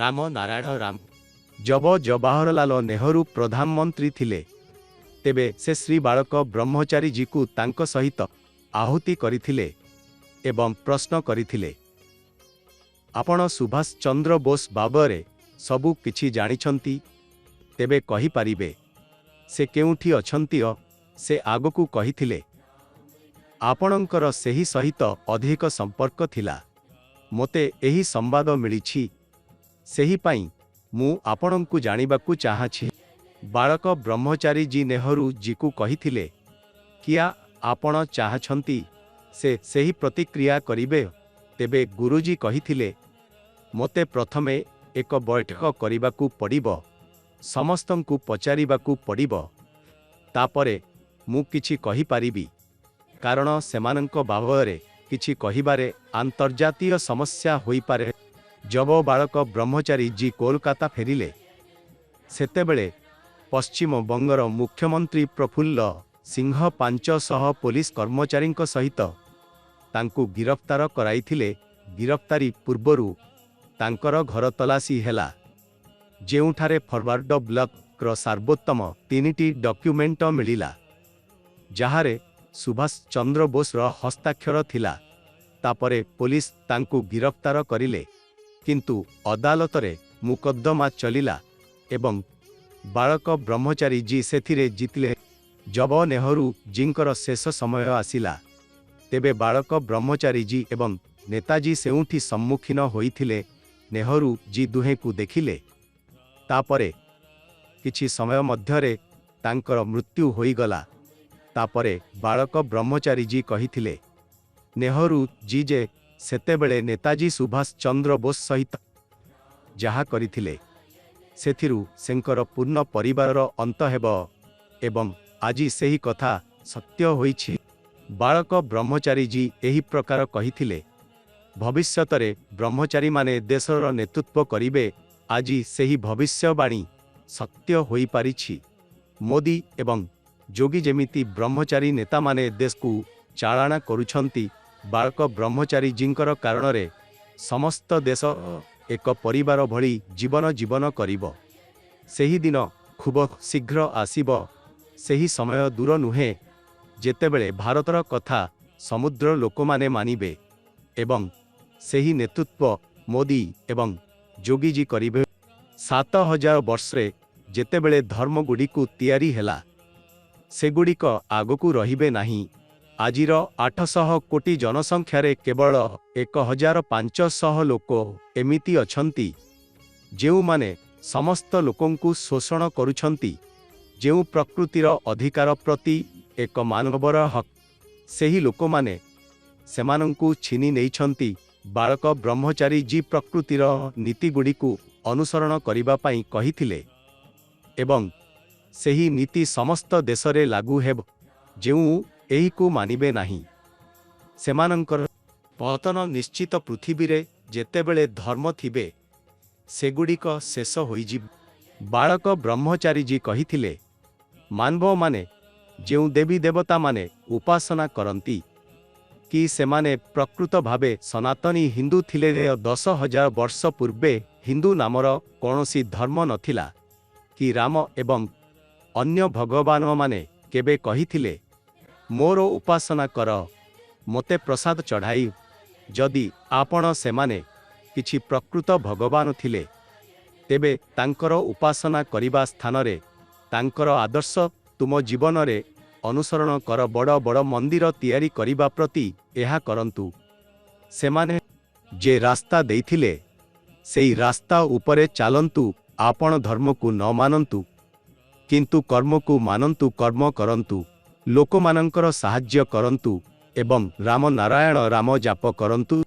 ରାମ ନାରାୟଣ ରାମ जब जवाहरलाल नेहरू प्रधानमंत्री थिले तेबे से श्री बालक ब्रह्मचारी जी को तांको सहित आहुति करिथिले एवं प्रश्न करिथिले। आपण सुभाष चंद्र बोस बाबरे सबु किछि जानिछंती तेबे कहि पारिबे से केउठी अछंती से आगकू कहिथिले। आपणकर सेही सहित अधिक संपर्क थिला मोते एही संवाद मिलिछि सेही पई मु आपणंकु जानिबाकू चाहाछि। बालक ब्रह्मचारी जी नेहरू जी को कहिथिले किया आपण चाहछंती से सेही प्रतिक्रिया करिबे। तेबे गुरुजी कहिथिले मोते प्रथमे एक बैठक करिबाकू पड़िबो समस्तंकु पचारिबाकू पड़िबो तापरे मु किछि कहि पारिबी कारण सेमानंक बाबरे किछि कहिबारे अंतर्जातीय समस्या होई पारे। जब बालक ब्रह्मचारी जी कोलकाता फेरिले सेतेबेले पश्चिम बंगर मुख्यमंत्री प्रफुल्ल सिंह 500 पुलिस कर्मचारी सहित तांकु गिरफ्तार कराइथिले। गिरफ्तारी पूर्वरु तांकर घर तलासी हेला जेउठारे forward block सार्वोत्तम 3टी document मिलिला जहारे Subhash Chandra Bose हस्ताक्षर थिला। तापरे पुलिस तांकु गिरफ्तार करिले किंतु अदालतरे मुकद्दमा चलिला एवं बालक ब्रह्मचारी जी सेथिरे जितले। जब नेहरू जींकर शेष समय आसिला तेबे बालक ब्रह्मचारी जी एवं नेताजी सेउठी सम्मुखीन होइथिले। नेहरू जी दुहे को देखिले तापरे किछि समय मध्यरे तांकर मृत्यु होइगला। तापरे बालक ब्रह्मचारी जी कहिथिले नेहरू जी जे सेतेबेले नेताजी सुभाष चंद्र बोस सहित जहा करिथिले सेथिरु सेंकर पूर्ण परिवारर अंत हेब एवं आजी सेही कथा सत्य होइछि। बालक ब्रह्मचारी जी एही प्रकार कहिथिले भविष्यतरे ब्रह्मचारी माने देशर नेतृत्व करिवे। आजी सेही भविष्यवाणी सत्य होई पारिछि। मोदी एवं जोगी जेमिति ब्रह्मचारी नेता माने देश को चालना करुछंती बालक ब्रह्मचारी जींकर कारणरे समस्त देश एक परिवार भली जीवन जीवन करिबो। सेही दिन खूब शीघ्र आसीबो। सेही समय दूर नुहे जेतेबेले भारतर कथा समुद्र लोकमाने मानिबे एवं सेही नेतृत्व मोदी एवं जोगीजी करिबे। 7000 वर्षरे जेतेबेले धर्मगुडी को तैयारी हेला सेगुड़िक आगकू रहिबे नाही। आजिर 800 कोटी जनसंख्यारे केवल 1500 लोक एमिति अछंती जेउ माने समस्त लोकंकु शोषण करुछंती। जेउ प्रकृतिर अधिकार प्रति एक मानवर हक सेही लोक माने सेमानंकु छिनी नेइछंती। बालक ब्रह्मचारी जी प्रकृतिर नीतिगुडी को अनुसरण करिबा पई कहिथिले एवं सेही नीति समस्त देशरे लागू हेब जेउ एही को मानिबे नाही सेमानंकर पतन निश्चित। पृथ्वी रे जेतेबेले धर्म थिबे सेगुड़िक शेष होइजिब। बालक ब्रह्मचारी जी कहिथिले मानव माने जेउ देवी देवता माने उपासना करंती कि सेमाने प्रकृत भावे सनातनी हिंदू थिले। 10,000 वर्ष पूर्वे हिंदू नामर कौनसी धर्म नथिला कि राम एवं अन्य भगवान माने केबे कहिथिले मोर उपासना कर मोते प्रसाद चढ़ाई। जदि आपण सेमाने किछि प्रकृत भगवान थिले तेबे तांकर उपासना करिबा स्थानरे तांकर आदर्श तुम जीवन रे अनुसरण कर। बड़ बड़ मंदिर तैयारी करिबा प्रति एहा करंतु। सेमाने जे रास्ता देइथिले सेही रास्ता उपरे चालंतु। आपण धर्म को न मानंतु किंतु कर्म को मानंतु। कर्म करंतु लोकमानंकर साहाय्य करंतु एवं राम नारायण राम जाप करंतु।